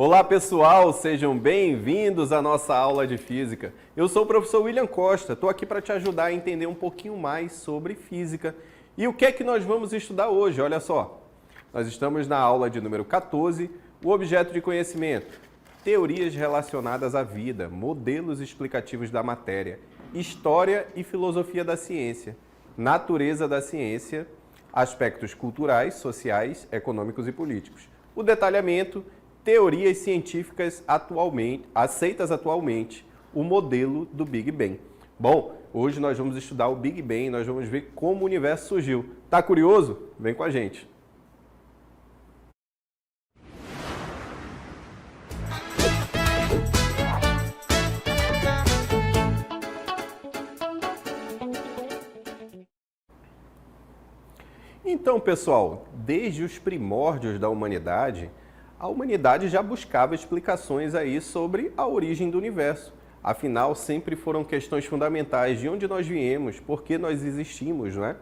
Olá pessoal, sejam bem-vindos à nossa aula de Física. Eu sou o professor William Costa, estou aqui para te ajudar a entender um pouquinho mais sobre Física. E o que é que nós vamos estudar hoje? Olha só, nós estamos na aula de número 14, o objeto de conhecimento, teorias relacionadas à vida, modelos explicativos da matéria, história e filosofia da ciência, natureza da ciência, aspectos culturais, sociais, econômicos e políticos. O detalhamento, teorias científicas aceitas atualmente, o modelo do Big Bang. Bom, hoje nós vamos estudar o Big Bang, nós vamos ver como o universo surgiu. Tá curioso? Vem com a gente! Então, pessoal, desde os primórdios da humanidade, a humanidade já buscava explicações aí sobre a origem do universo. Afinal, sempre foram questões fundamentais de onde nós viemos, por que nós existimos, né?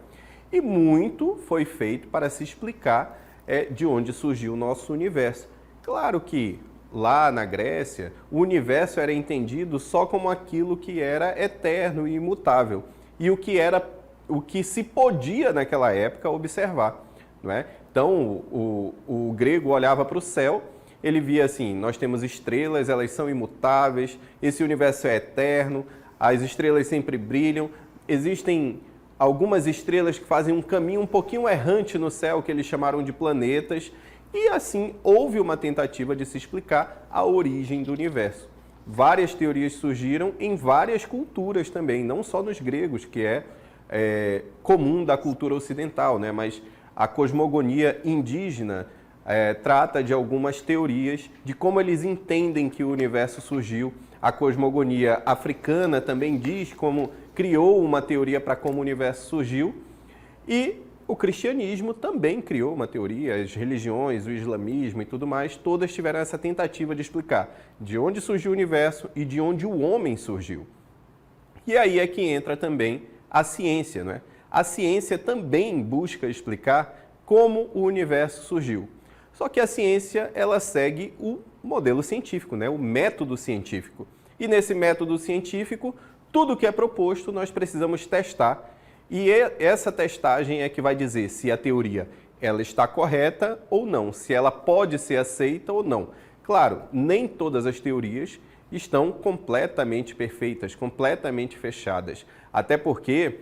E muito foi feito para se explicar de onde surgiu o nosso universo. Claro que lá na Grécia, o universo era entendido só como aquilo que era eterno e imutável e o que se podia naquela época observar, não é? Então, o grego olhava para o céu, ele via assim, nós temos estrelas, elas são imutáveis, esse universo é eterno, as estrelas sempre brilham, existem algumas estrelas que fazem um caminho um pouquinho errante no céu, que eles chamaram de planetas, e assim houve uma tentativa de se explicar a origem do universo. Várias teorias surgiram em várias culturas também, não só nos gregos, que é comum da cultura ocidental, né? Mas a cosmogonia indígena trata de algumas teorias de como eles entendem que o universo surgiu. A cosmogonia africana também diz como criou uma teoria para como o universo surgiu. E o cristianismo também criou uma teoria, as religiões, o islamismo e tudo mais, todas tiveram essa tentativa de explicar de onde surgiu o universo e de onde o homem surgiu. E aí é que entra também a ciência, não é? A ciência também busca explicar como o universo surgiu. Só que a ciência, ela segue o modelo científico, né? O método científico. E nesse método científico, tudo que é proposto nós precisamos testar. E essa testagem é que vai dizer se a teoria ela está correta ou não, se ela pode ser aceita ou não. Claro, nem todas as teorias estão completamente perfeitas, completamente fechadas. Até porque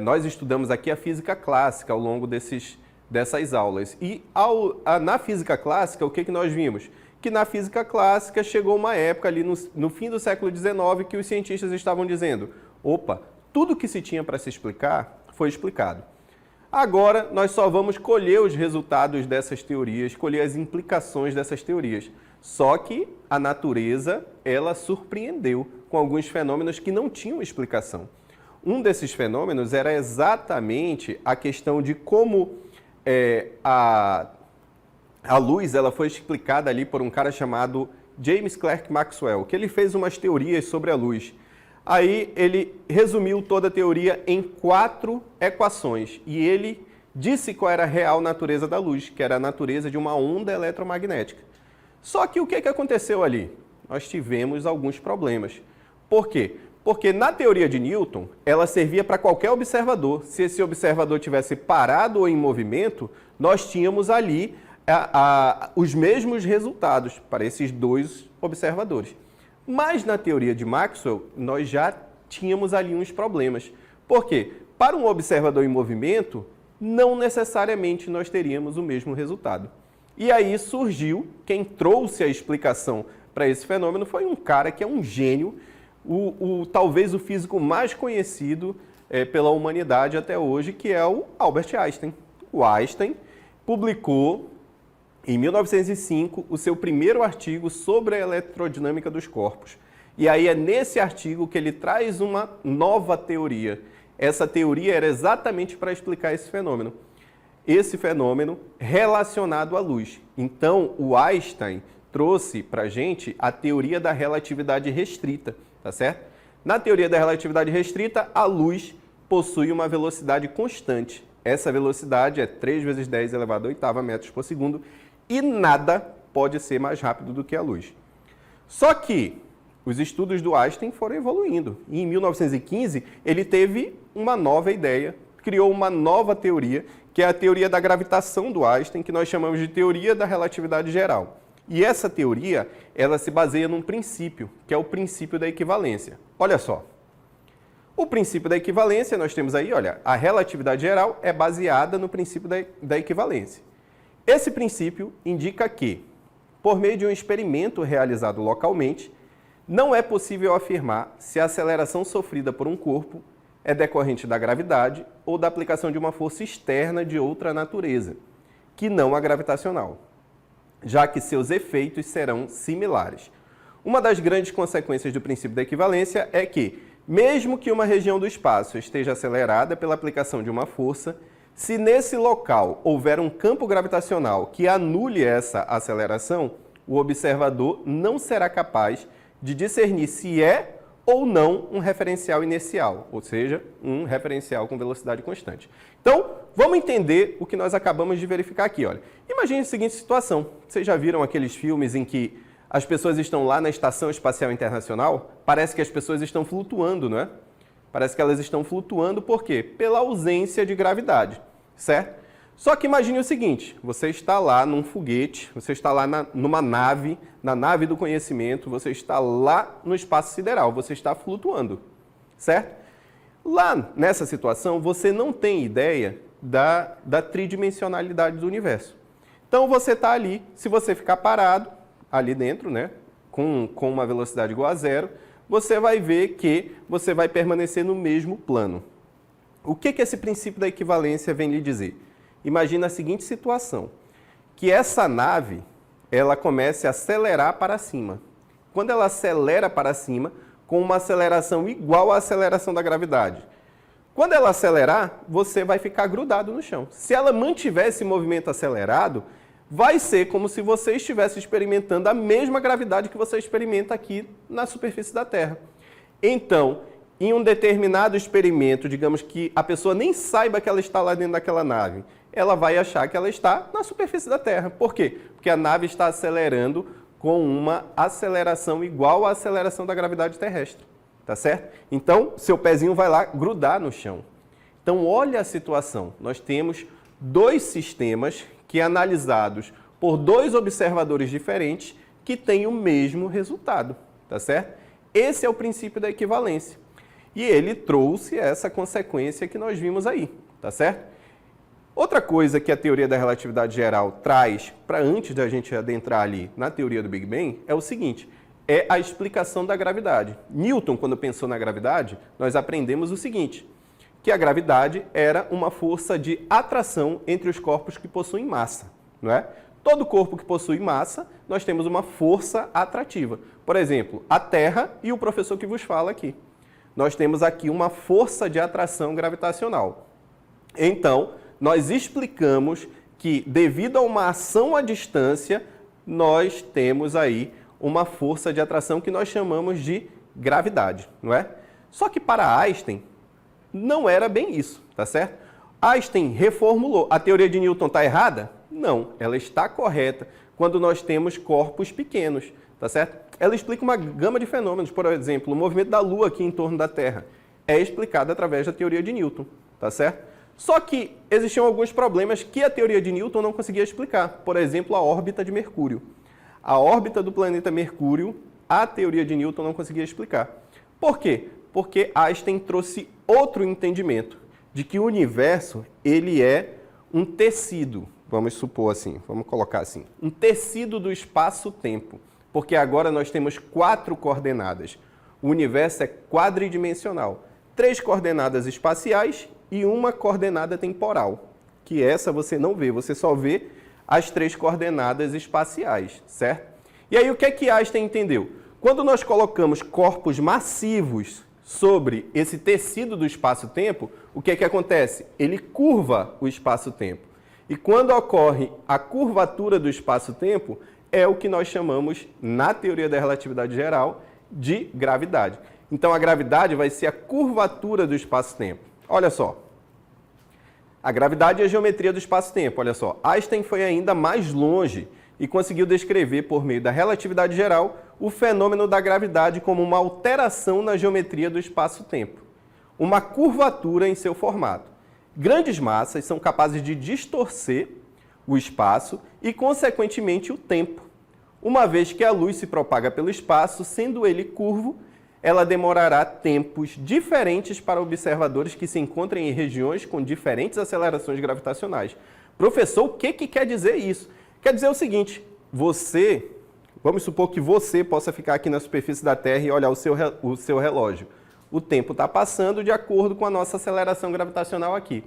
nós estudamos aqui a física clássica ao longo dessas aulas. E na física clássica, o que nós vimos? Que na física clássica chegou uma época ali no fim do século XIX que os cientistas estavam dizendo: opa, tudo que se tinha para se explicar foi explicado. Agora nós só vamos colher os resultados dessas teorias, colher as implicações dessas teorias. Só que a natureza, ela surpreendeu com alguns fenômenos que não tinham explicação. Um desses fenômenos era exatamente a questão de como a luz ela foi explicada ali por um cara chamado James Clerk Maxwell, que ele fez umas teorias sobre a luz. Aí ele resumiu toda a teoria em 4 equações e ele disse qual era a real natureza da luz, que era a natureza de uma onda eletromagnética. Só que o que aconteceu ali? Nós tivemos alguns problemas. Por quê? Porque na teoria de Newton, ela servia para qualquer observador. Se esse observador tivesse parado ou em movimento, nós tínhamos ali os mesmos resultados para esses 2 observadores. Mas na teoria de Maxwell, nós já tínhamos ali uns problemas. Por quê? Para um observador em movimento, não necessariamente nós teríamos o mesmo resultado. E aí surgiu, quem trouxe a explicação para esse fenômeno foi um cara que é um gênio, talvez o físico mais conhecido pela humanidade até hoje, que é o Albert Einstein. O Einstein publicou, em 1905, o seu primeiro artigo sobre a eletrodinâmica dos corpos. E aí é nesse artigo que ele traz uma nova teoria. Essa teoria era exatamente para explicar esse fenômeno. Esse fenômeno relacionado à luz. Então, o Einstein trouxe para a gente a teoria da relatividade restrita, tá certo? Na teoria da relatividade restrita, a luz possui uma velocidade constante. Essa velocidade é 3 × 10⁸ metros por segundo e nada pode ser mais rápido do que a luz. Só que os estudos do Einstein foram evoluindo. E em 1915, ele teve uma nova ideia, criou uma nova teoria, que é a teoria da gravitação do Einstein, que nós chamamos de teoria da relatividade geral. E essa teoria, ela se baseia num princípio, que é o princípio da equivalência. Olha só. O princípio da equivalência, nós temos aí, olha, a relatividade geral é baseada no princípio da equivalência. Esse princípio indica que, por meio de um experimento realizado localmente, não é possível afirmar se a aceleração sofrida por um corpo é decorrente da gravidade ou da aplicação de uma força externa de outra natureza, que não a gravitacional, já que seus efeitos serão similares. Uma das grandes consequências do princípio da equivalência é que, mesmo que uma região do espaço esteja acelerada pela aplicação de uma força, se nesse local houver um campo gravitacional que anule essa aceleração, o observador não será capaz de discernir se é ou não um referencial inercial, ou seja, um referencial com velocidade constante. Então, vamos entender o que nós acabamos de verificar aqui. Olha. Imagine a seguinte situação. Vocês já viram aqueles filmes em que as pessoas estão lá na Estação Espacial Internacional? Parece que as pessoas estão flutuando, não é? Parece que elas estão flutuando, por quê? Pela ausência de gravidade, certo? Só que imagine o seguinte, você está lá num foguete, você está lá numa nave, na nave do conhecimento, você está lá no espaço sideral, você está flutuando, certo? Lá nessa situação, você não tem ideia da tridimensionalidade do universo. Então você está ali, se você ficar parado, ali dentro, né, com uma velocidade igual a zero, você vai ver que você vai permanecer no mesmo plano. O que esse princípio da equivalência vem lhe dizer? Imagina a seguinte situação, que essa nave, ela comece a acelerar para cima. Quando ela acelera para cima, com uma aceleração igual à aceleração da gravidade. Quando ela acelerar, você vai ficar grudado no chão. Se ela mantiver esse movimento acelerado, vai ser como se você estivesse experimentando a mesma gravidade que você experimenta aqui na superfície da Terra. Então, em um determinado experimento, digamos que a pessoa nem saiba que ela está lá dentro daquela nave, ela vai achar que ela está na superfície da Terra. Por quê? Porque a nave está acelerando com uma aceleração igual à aceleração da gravidade terrestre. Tá certo? Então, seu pezinho vai lá grudar no chão. Então, olha a situação. Nós temos dois sistemas que, analisados por dois observadores diferentes, que têm o mesmo resultado. Tá certo? Esse é o princípio da equivalência. E ele trouxe essa consequência que nós vimos aí. Tá certo? Outra coisa que a teoria da relatividade geral traz, para antes da gente adentrar ali na teoria do Big Bang, é o seguinte, é a explicação da gravidade. Newton, quando pensou na gravidade, nós aprendemos o seguinte, que a gravidade era uma força de atração entre os corpos que possuem massa, não é? Todo corpo que possui massa, nós temos uma força atrativa. Por exemplo, a Terra e o professor que vos fala aqui. Nós temos aqui uma força de atração gravitacional. Então, nós explicamos que, devido a uma ação à distância, nós temos aí uma força de atração que nós chamamos de gravidade, não é? Só que para Einstein, não era bem isso, tá certo? Einstein reformulou. A teoria de Newton está errada? Não, ela está correta quando nós temos corpos pequenos, tá certo? Ela explica uma gama de fenômenos, por exemplo, o movimento da Lua aqui em torno da Terra é explicado através da teoria de Newton, tá certo? Só que existiam alguns problemas que a teoria de Newton não conseguia explicar. Por exemplo, a órbita de Mercúrio. A órbita do planeta Mercúrio, a teoria de Newton não conseguia explicar. Por quê? Porque Einstein trouxe outro entendimento de que o universo ele é um tecido, vamos supor assim, vamos colocar assim, um tecido do espaço-tempo. Porque agora nós temos 4 coordenadas. O universo é quadridimensional. 3 coordenadas espaciais e uma coordenada temporal, que essa você não vê, você só vê as 3 coordenadas espaciais, certo? E aí o que é que Einstein entendeu? Quando nós colocamos corpos massivos sobre esse tecido do espaço-tempo, o que é que acontece? Ele curva o espaço-tempo. E quando ocorre a curvatura do espaço-tempo, é o que nós chamamos, na teoria da relatividade geral, de gravidade. Então a gravidade vai ser a curvatura do espaço-tempo. Olha só, a gravidade é a geometria do espaço-tempo, olha só. Einstein foi ainda mais longe, e conseguiu descrever, por meio da relatividade geral, o fenômeno da gravidade como uma alteração na geometria do espaço-tempo, uma curvatura em seu formato. Grandes massas são capazes de distorcer o espaço e, consequentemente, o tempo. Uma vez que a luz se propaga pelo espaço, sendo ele curvo, ela demorará tempos diferentes para observadores que se encontrem em regiões com diferentes acelerações gravitacionais. Professor, o que quer dizer isso? Quer dizer o seguinte, vamos supor que você possa ficar aqui na superfície da Terra e olhar o seu relógio. O tempo está passando de acordo com a nossa aceleração gravitacional aqui.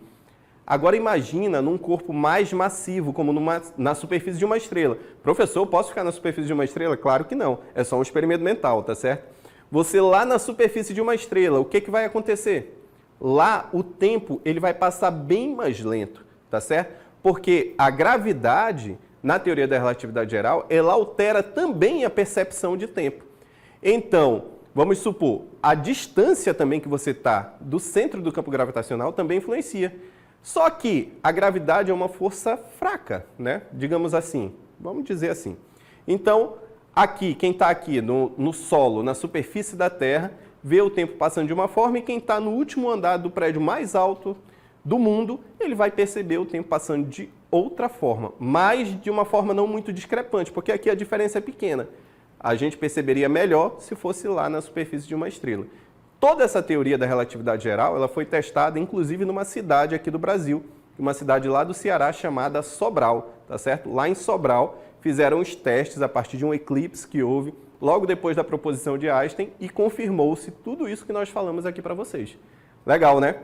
Agora imagina num corpo mais massivo, como na superfície de uma estrela. Professor, posso ficar na superfície de uma estrela? Claro que não, é só um experimento mental, tá certo? Você lá na superfície de uma estrela, o que vai acontecer? Lá o tempo ele vai passar bem mais lento, tá certo? Porque a gravidade, na teoria da relatividade geral, ela altera também a percepção de tempo. Então, vamos supor, a distância também que você está do centro do campo gravitacional também influencia. Só que a gravidade é uma força fraca, né? Digamos assim, vamos dizer assim. Então, aqui, quem está aqui no solo, na superfície da Terra, vê o tempo passando de uma forma e quem está no último andar do prédio mais alto do mundo, ele vai perceber o tempo passando de outra forma, mas de uma forma não muito discrepante, porque aqui a diferença é pequena. A gente perceberia melhor se fosse lá na superfície de uma estrela. Toda essa teoria da relatividade geral, ela foi testada inclusive numa cidade aqui do Brasil, uma cidade lá do Ceará chamada Sobral, tá certo? Lá em Sobral fizeram os testes a partir de um eclipse que houve logo depois da proposição de Einstein e confirmou-se tudo isso que nós falamos aqui para vocês. Legal, né?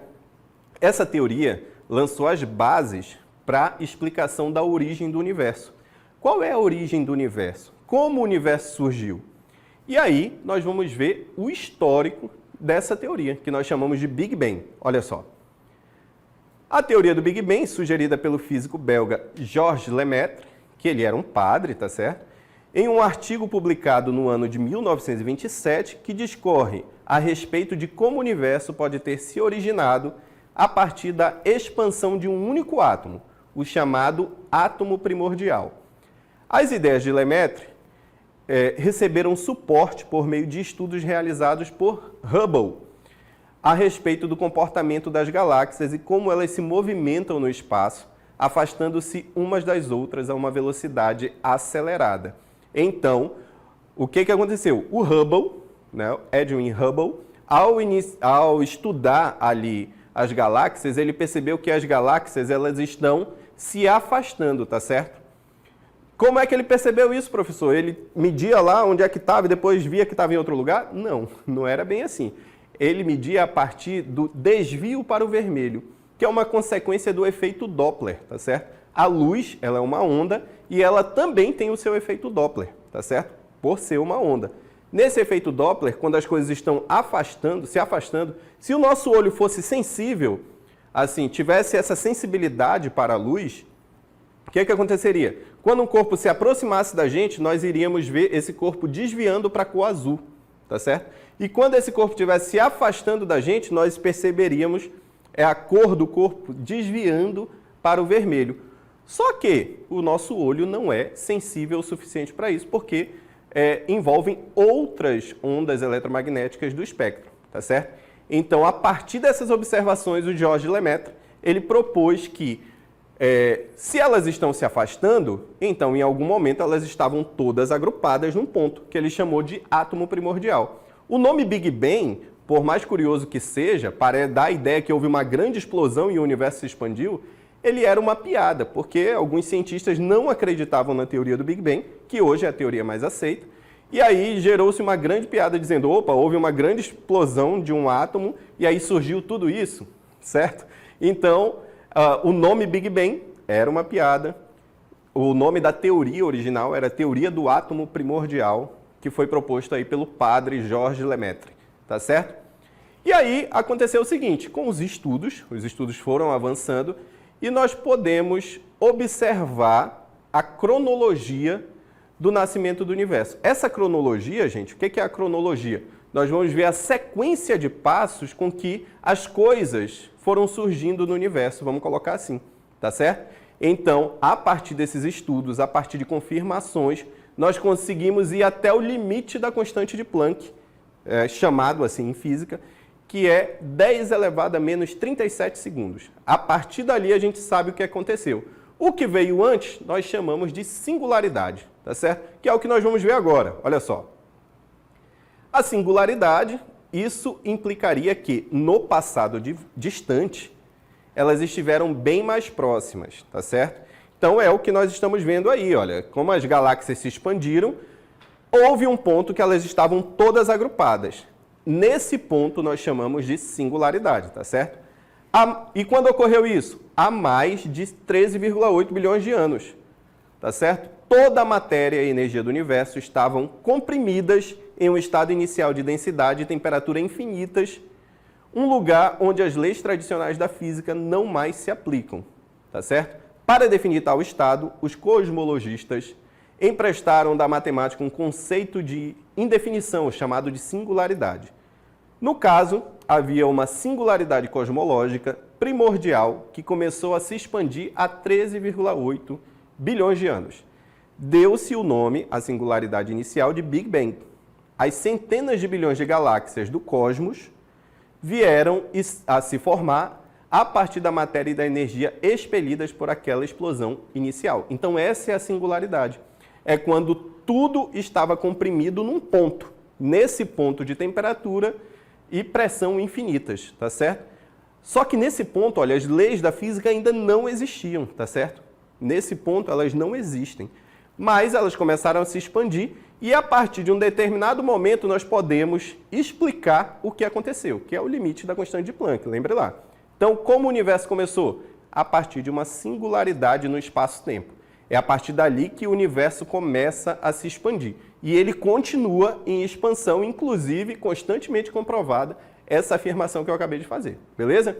Essa teoria lançou as bases para a explicação da origem do universo. Qual é a origem do universo? Como o universo surgiu? E aí nós vamos ver o histórico dessa teoria, que nós chamamos de Big Bang. Olha só. A teoria do Big Bang, sugerida pelo físico belga Georges Lemaitre, que ele era um padre, tá certo? Em um artigo publicado no ano de 1927, que discorre a respeito de como o universo pode ter se originado a partir da expansão de um único átomo, o chamado átomo primordial. As ideias de Lemaitre receberam suporte por meio de estudos realizados por Hubble a respeito do comportamento das galáxias e como elas se movimentam no espaço, afastando-se umas das outras a uma velocidade acelerada. Então, o que aconteceu? O Hubble, né, Edwin Hubble, ao estudar ali as galáxias, ele percebeu que as galáxias elas estão se afastando, tá certo? Como é que ele percebeu isso, professor? Ele media lá onde é que estava e depois via que estava em outro lugar? Não, não era bem assim. Ele media a partir do desvio para o vermelho, que é uma consequência do efeito Doppler, tá certo? A luz, ela é uma onda e ela também tem o seu efeito Doppler, tá certo? Por ser uma onda. Nesse efeito Doppler, quando as coisas estão se afastando, se o nosso olho fosse sensível, assim, tivesse essa sensibilidade para a luz, o que aconteceria? Quando um corpo se aproximasse da gente, nós iríamos ver esse corpo desviando para a cor azul, tá certo? E quando esse corpo estivesse se afastando da gente, nós perceberíamos a cor do corpo desviando para o vermelho. Só que o nosso olho não é sensível o suficiente para isso, porque envolvem outras ondas eletromagnéticas do espectro, tá certo? Então, a partir dessas observações, o Georges Lemaitre, ele propôs que se elas estão se afastando, então em algum momento elas estavam todas agrupadas num ponto, que ele chamou de átomo primordial. O nome Big Bang, por mais curioso que seja, para dar a ideia que houve uma grande explosão e o universo se expandiu, ele era uma piada, porque alguns cientistas não acreditavam na teoria do Big Bang, que hoje é a teoria mais aceita, e aí gerou-se uma grande piada dizendo, opa, houve uma grande explosão de um átomo e aí surgiu tudo isso, certo? Então, o nome Big Bang era uma piada, o nome da teoria original era Teoria do Átomo Primordial, que foi proposto aí pelo padre Georges Lemaitre, tá certo? E aí aconteceu o seguinte, com os estudos foram avançando e nós podemos observar a cronologia do nascimento do universo. Essa cronologia, gente, o que é a cronologia? Nós vamos ver a sequência de passos com que as coisas foram surgindo no universo, vamos colocar assim, tá certo? Então, a partir desses estudos, a partir de confirmações, nós conseguimos ir até o limite da constante de Planck, chamado assim em física, que é 10 elevado a menos 37 segundos. A partir dali a gente sabe o que aconteceu. O que veio antes, nós chamamos de singularidade, tá certo? Que é o que nós vamos ver agora, olha só. A singularidade, isso implicaria que no passado distante, elas estiveram bem mais próximas, tá certo? Então é o que nós estamos vendo aí, olha, como as galáxias se expandiram, houve um ponto que elas estavam todas agrupadas. Nesse ponto nós chamamos de singularidade, tá certo? E quando ocorreu isso? Há mais de 13,8 bilhões de anos, tá certo? Toda a matéria e energia do universo estavam comprimidas em um estado inicial de densidade e temperatura infinitas, um lugar onde as leis tradicionais da física não mais se aplicam, tá certo? Para definir tal estado, os cosmologistas emprestaram da matemática um conceito de indefinição chamado de singularidade. No caso, havia uma singularidade cosmológica primordial que começou a se expandir há 13,8 bilhões de anos. Deu-se o nome à singularidade inicial de Big Bang. As centenas de bilhões de galáxias do cosmos vieram a se formar a partir da matéria e da energia expelidas por aquela explosão inicial. Então essa é a singularidade. É quando tudo estava comprimido num ponto, nesse ponto de temperatura e pressão infinitas, tá certo? Só que nesse ponto, olha, as leis da física ainda não existiam, tá certo? Nesse ponto elas não existem, mas elas começaram a se expandir e a partir de um determinado momento nós podemos explicar o que aconteceu, que é o limite da constante de Planck, lembre lá. Então, como o universo começou? A partir de uma singularidade no espaço-tempo. É a partir dali que o universo começa a se expandir. E ele continua em expansão, inclusive constantemente comprovada essa afirmação que eu acabei de fazer. Beleza?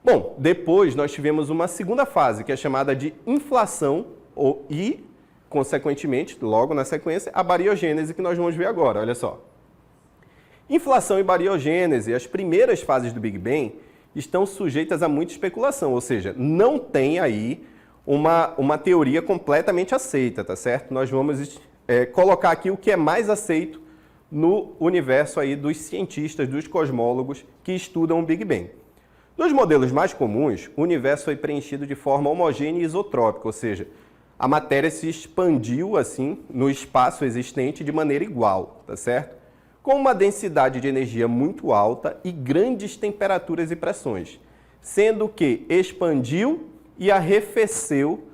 Bom, depois nós tivemos uma segunda fase, que é chamada de inflação e, consequentemente, logo na sequência, a bariogênese, que nós vamos ver agora. Olha só. Inflação e bariogênese, as primeiras fases do Big Bang, estão sujeitas a muita especulação, ou seja, não tem aí uma teoria completamente aceita, tá certo? Nós vamos colocar aqui o que é mais aceito no universo aí dos cientistas, dos cosmólogos que estudam o Big Bang. Nos modelos mais comuns, o universo foi preenchido de forma homogênea e isotrópica, ou seja, a matéria se expandiu assim no espaço existente de maneira igual, tá certo? Com uma densidade de energia muito alta e grandes temperaturas e pressões, sendo que expandiu e arrefeceu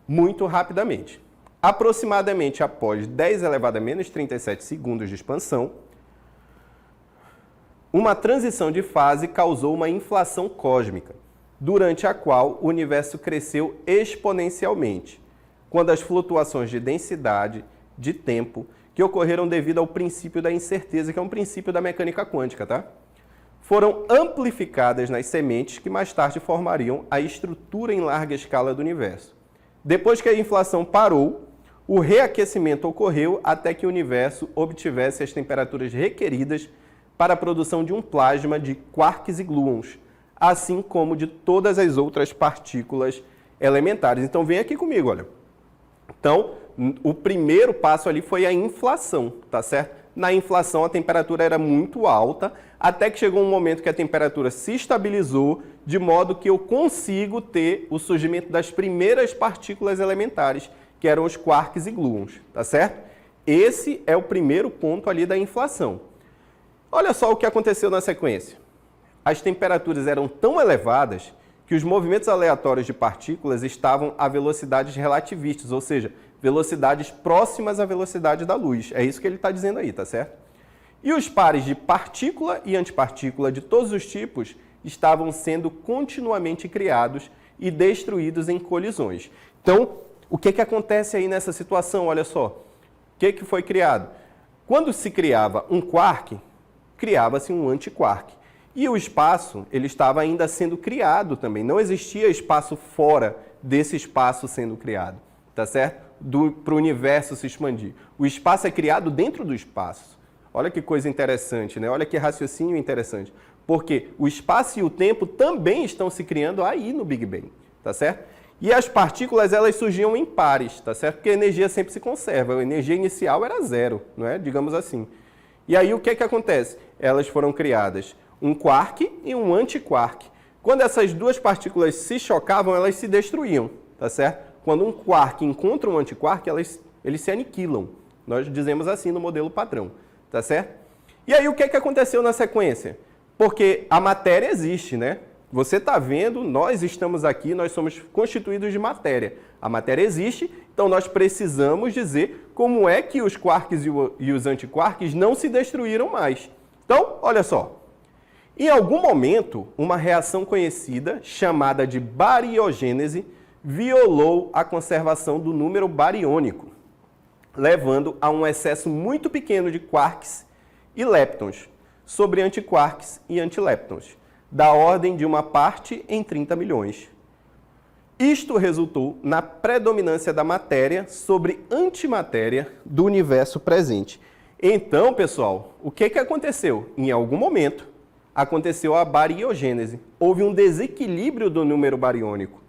muito rapidamente. Aproximadamente após 10 elevado a menos 37 segundos de expansão, uma transição de fase causou uma inflação cósmica, durante a qual o universo cresceu exponencialmente, quando as flutuações de densidade, de tempo, que ocorreram devido ao princípio da incerteza, que é um princípio da mecânica quântica, tá? Foram amplificadas nas sementes que mais tarde formariam a estrutura em larga escala do universo. Depois que a inflação parou, o reaquecimento ocorreu até que o universo obtivesse as temperaturas requeridas para a produção de um plasma de quarks e gluons, assim como de todas as outras partículas elementares. Então vem aqui comigo, olha. Então, o primeiro passo ali foi a inflação, tá certo? Na inflação a temperatura era muito alta, até que chegou um momento que a temperatura se estabilizou, de modo que eu consigo ter o surgimento das primeiras partículas elementares, que eram os quarks e gluons, tá certo? Esse é o primeiro ponto ali da inflação. Olha só o que aconteceu na sequência. As temperaturas eram tão elevadas que os movimentos aleatórios de partículas estavam a velocidades relativistas, ou seja, velocidades próximas à velocidade da luz. É isso que ele está dizendo aí, tá certo? E os pares de partícula e antipartícula de todos os tipos estavam sendo continuamente criados e destruídos em colisões. Então, o que acontece aí nessa situação? Olha só, o que foi criado? Quando se criava um quark, criava-se um antiquark. E o espaço, ele estava ainda sendo criado também. Não existia espaço fora desse espaço sendo criado, tá certo? Para o universo se expandir. O espaço é criado dentro do espaço. Olha que coisa interessante, né? Olha que raciocínio interessante. Porque o espaço e o tempo também estão se criando aí no Big Bang, tá certo? E as partículas, elas surgiam em pares, tá certo? Porque a energia sempre se conserva, a energia inicial era zero, não é? Digamos assim. E aí o que acontece? Elas foram criadas um quark e um antiquark. Quando essas duas partículas se chocavam, elas se destruíam, tá certo? Quando um quark encontra um antiquark, eles se aniquilam. Nós dizemos assim no modelo padrão, tá certo? E aí o que aconteceu na sequência? Porque a matéria existe, né? Você está vendo, nós estamos aqui, nós somos constituídos de matéria. A matéria existe, então nós precisamos dizer como é que os quarks e os antiquarks não se destruíram mais. Então, olha só. Em algum momento, uma reação conhecida, chamada de bariogênese, violou a conservação do número bariônico, levando a um excesso muito pequeno de quarks e leptons sobre antiquarks e antileptons, da ordem de uma parte em 30 milhões. Isto resultou na predominância da matéria sobre antimatéria do universo presente. Então, pessoal, o que aconteceu? Em algum momento, aconteceu a bariogênese. Houve um desequilíbrio do número bariônico.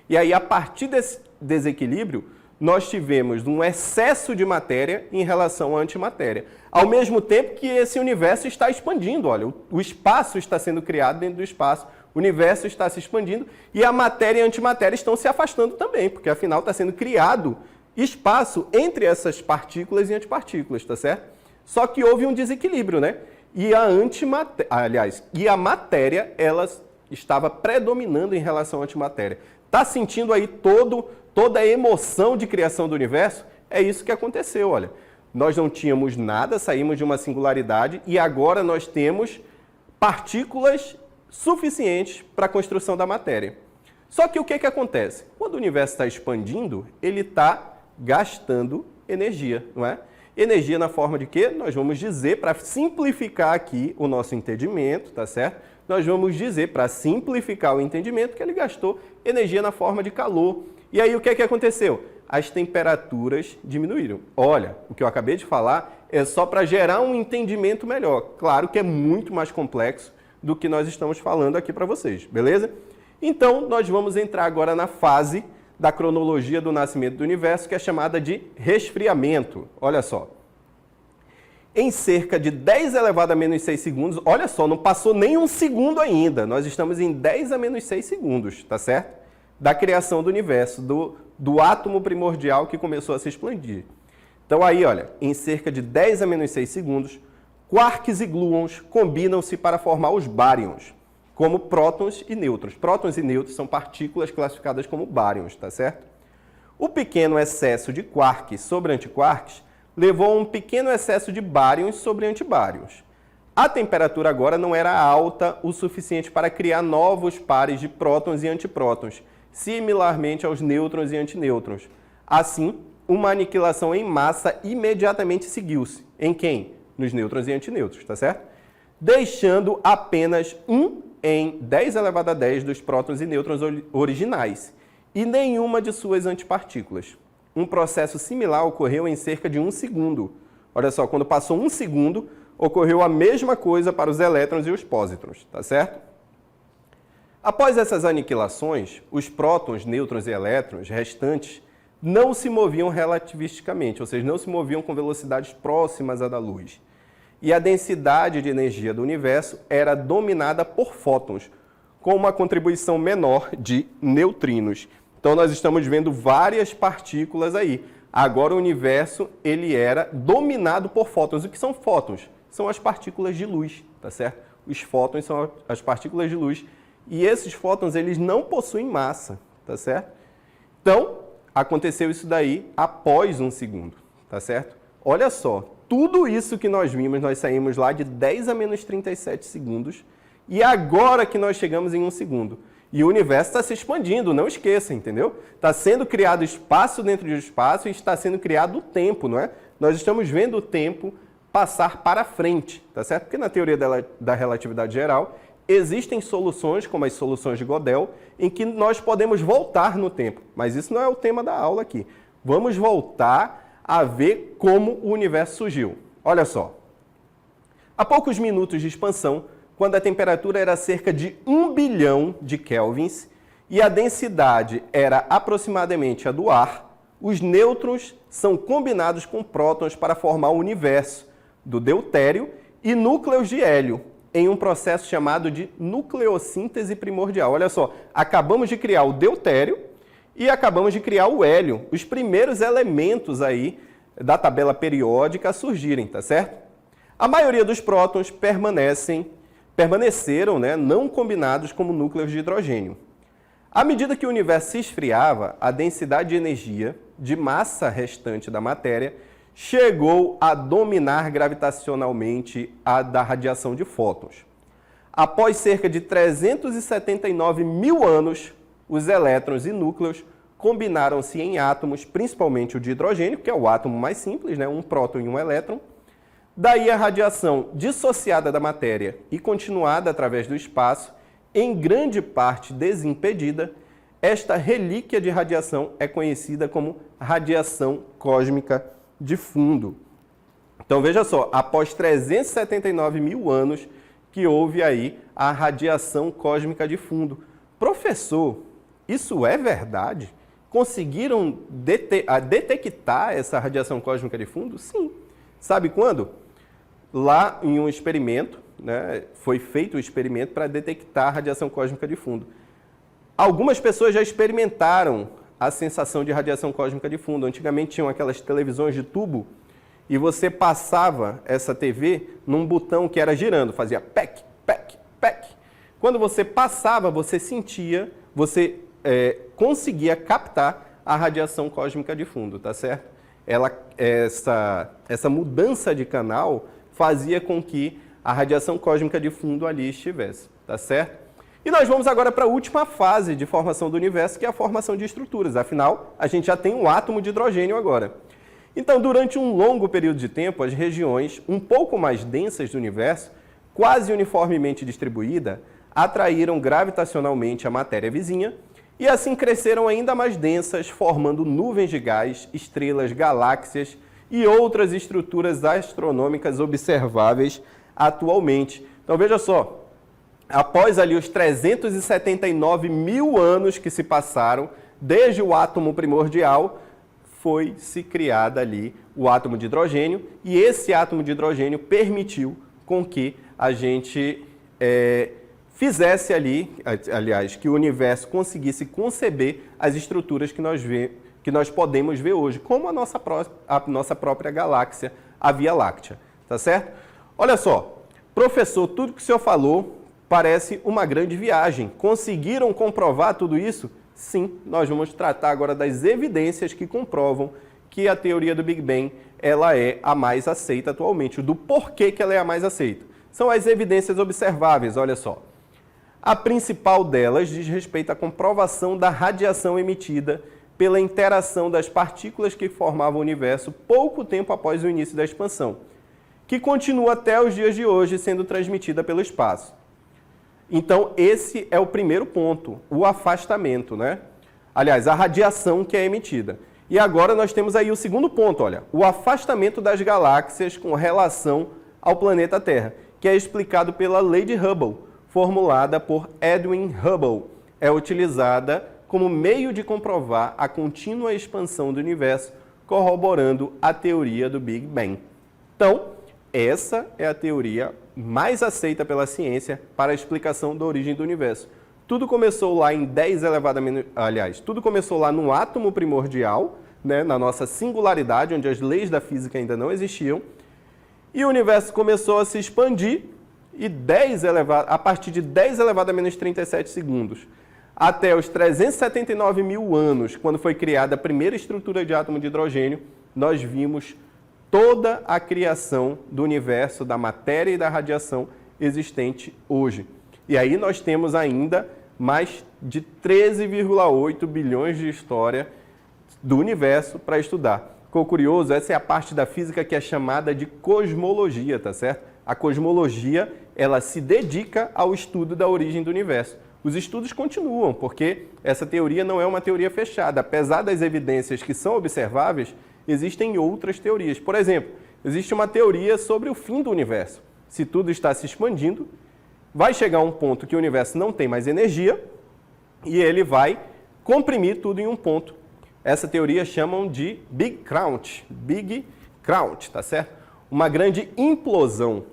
E aí, a partir desse desequilíbrio, nós tivemos um excesso de matéria em relação à antimatéria. Ao mesmo tempo que esse universo está expandindo, olha, o espaço está sendo criado dentro do espaço, o universo está se expandindo e a matéria e a antimatéria estão se afastando também, porque afinal está sendo criado espaço entre essas partículas e antipartículas, tá certo? Só que houve um desequilíbrio, né? E a matéria, ela estava predominando em relação à antimatéria. Está sentindo aí toda a emoção de criação do universo? É isso que aconteceu, olha. Nós não tínhamos nada, saímos de uma singularidade e agora nós temos partículas suficientes para a construção da matéria. Só que o que acontece? Quando o universo está expandindo, ele está gastando energia, não é? Energia na forma de quê? Nós vamos dizer, para simplificar aqui o nosso entendimento, tá certo? Nós vamos dizer, para simplificar o entendimento, que ele gastou energia na forma de calor. E aí o que aconteceu? As temperaturas diminuíram. Olha, o que eu acabei de falar é só para gerar um entendimento melhor. Claro que é muito mais complexo do que nós estamos falando aqui para vocês, beleza? Então, nós vamos entrar agora na fase da cronologia do nascimento do universo, que é chamada de resfriamento. Olha só. Em cerca de 10 elevado a menos 6 segundos, olha só, não passou nem um segundo ainda. Nós estamos em 10 a menos 6 segundos, tá certo? Da criação do universo, do átomo primordial que começou a se expandir. Então aí, olha, em cerca de 10 a menos 6 segundos, quarks e gluons combinam-se para formar os baryons, como prótons e nêutrons. Prótons e nêutrons são partículas classificadas como baryons, tá certo? O pequeno excesso de quarks sobre antiquarks levou a um pequeno excesso de baryons sobre antibáryons. A temperatura agora não era alta o suficiente para criar novos pares de prótons e antiprótons, similarmente aos nêutrons e antinêutrons. Assim, uma aniquilação em massa imediatamente seguiu-se. Em quem? Nos nêutrons e antinêutrons, tá certo? Deixando apenas 1 em 10 elevado a 10 dos prótons e nêutrons originais e nenhuma de suas antipartículas. Um processo similar ocorreu em cerca de 1 segundo. Olha só, quando passou 1 segundo, ocorreu a mesma coisa para os elétrons e os pósitrons, tá certo? Após essas aniquilações, os prótons, nêutrons e elétrons restantes não se moviam relativisticamente, ou seja, não se moviam com velocidades próximas à da luz. E a densidade de energia do universo era dominada por fótons, com uma contribuição menor de neutrinos. Então nós estamos vendo várias partículas aí. Agora o universo ele era dominado por fótons. O que são fótons? São as partículas de luz, tá certo? Os fótons são as partículas de luz. E esses fótons eles não possuem massa, tá certo? Então, aconteceu isso daí após 1 segundo, tá certo? Olha só, tudo isso que nós vimos, nós saímos lá de 10 a menos 37 segundos e agora que nós chegamos em 1 segundo. E o universo está se expandindo, não esqueça, entendeu? Está sendo criado espaço dentro de espaço e está sendo criado o tempo, não é? Nós estamos vendo o tempo passar para frente, tá certo? Porque na teoria da relatividade geral, existem soluções, como as soluções de Gödel, em que nós podemos voltar no tempo. Mas isso não é o tema da aula aqui. Vamos voltar a ver como o universo surgiu. Olha só. Há poucos minutos de expansão, quando a temperatura era cerca de 1 bilhão de kelvins e a densidade era aproximadamente a do ar, os nêutrons são combinados com prótons para formar o universo do deutério e núcleos de hélio, em um processo chamado de nucleossíntese primordial. Olha só, acabamos de criar o deutério e acabamos de criar o hélio, os primeiros elementos aí da tabela periódica a surgirem, tá certo? A maioria dos prótons permaneceram, né, não combinados como núcleos de hidrogênio. À medida que o universo se esfriava, a densidade de energia de massa restante da matéria chegou a dominar gravitacionalmente a da radiação de fótons. Após cerca de 379 mil anos, os elétrons e núcleos combinaram-se em átomos, principalmente o de hidrogênio, que é o átomo mais simples, né? Um próton e um elétron. Daí a radiação dissociada da matéria e continuada através do espaço, em grande parte desimpedida, esta relíquia de radiação é conhecida como radiação cósmica de fundo. Então veja só, após 379 mil anos que houve aí a radiação cósmica de fundo. Professor, isso é verdade? Conseguiram detectar essa radiação cósmica de fundo? Sim. Sabe quando? Lá em um experimento, né, foi feito um experimento para detectar a radiação cósmica de fundo. Algumas pessoas já experimentaram a sensação de radiação cósmica de fundo. Antigamente tinham aquelas televisões de tubo e você passava essa TV num botão que era girando, fazia pec, pec, pec. Quando você passava, você sentia, você conseguia captar a radiação cósmica de fundo, tá certo? Essa mudança de canal fazia com que a radiação cósmica de fundo ali estivesse, tá certo? E nós vamos agora para a última fase de formação do universo, que é a formação de estruturas. Afinal, a gente já tem um átomo de hidrogênio agora. Então, durante um longo período de tempo, as regiões um pouco mais densas do universo, quase uniformemente distribuída, atraíram gravitacionalmente a matéria vizinha e assim cresceram ainda mais densas, formando nuvens de gás, estrelas, galáxias e outras estruturas astronômicas observáveis atualmente. Então veja só, após ali os 379 mil anos que se passaram, desde o átomo primordial, foi-se criado ali o átomo de hidrogênio, e esse átomo de hidrogênio permitiu com que a gente fizesse ali, aliás, que o universo conseguisse conceber as estruturas que nós podemos ver hoje, como a nossa própria galáxia, a Via Láctea, tá certo? Olha só, professor, tudo que o senhor falou parece uma grande viagem. Conseguiram comprovar tudo isso? Sim, nós vamos tratar agora das evidências que comprovam que a teoria do Big Bang ela é a mais aceita atualmente. Do porquê que ela é a mais aceita. São as evidências observáveis, olha só. A principal delas diz respeito à comprovação da radiação emitida pela interação das partículas que formavam o universo pouco tempo após o início da expansão, que continua até os dias de hoje sendo transmitida pelo espaço. Então, esse é o primeiro ponto, o afastamento, né? Aliás, a radiação que é emitida. E agora nós temos aí o segundo ponto, olha, o afastamento das galáxias com relação ao planeta Terra, que é explicado pela lei de Hubble, formulada por Edwin Hubble. É utilizada como meio de comprovar a contínua expansão do universo, corroborando a teoria do Big Bang. Então, essa é a teoria mais aceita pela ciência para a explicação da origem do universo. Tudo começou lá em 10 elevado a menos... Aliás, tudo começou lá no átomo primordial, né, na nossa singularidade, onde as leis da física ainda não existiam, e o universo começou a se expandir e a partir de 10 elevado a menos 37 segundos até os 379 mil anos, quando foi criada a primeira estrutura de átomo de hidrogênio, nós vimos toda a criação do universo, da matéria e da radiação existente hoje. E aí nós temos ainda mais de 13,8 bilhões de história do universo para estudar. Ficou curioso? Essa é a parte da física que é chamada de cosmologia, tá certo? A cosmologia, ela se dedica ao estudo da origem do universo. Os estudos continuam, porque essa teoria não é uma teoria fechada. Apesar das evidências que são observáveis, existem outras teorias. Por exemplo, existe uma teoria sobre o fim do universo. Se tudo está se expandindo, vai chegar um ponto que o universo não tem mais energia e ele vai comprimir tudo em um ponto. Essa teoria chamam de Big Crunch, tá certo? Uma grande implosão.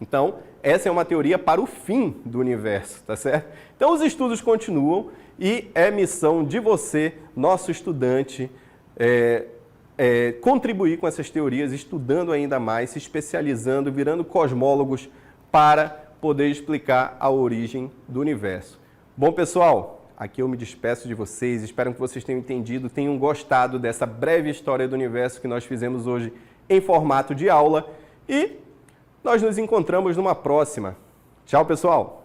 Então, essa é uma teoria para o fim do universo, tá certo? Então, os estudos continuam e é missão de você, nosso estudante, contribuir com essas teorias, estudando ainda mais, se especializando, virando cosmólogos para poder explicar a origem do universo. Bom, pessoal, aqui eu me despeço de vocês, espero que vocês tenham entendido, tenham gostado dessa breve história do universo que nós fizemos hoje em formato de aula e nós nos encontramos numa próxima. Tchau, pessoal!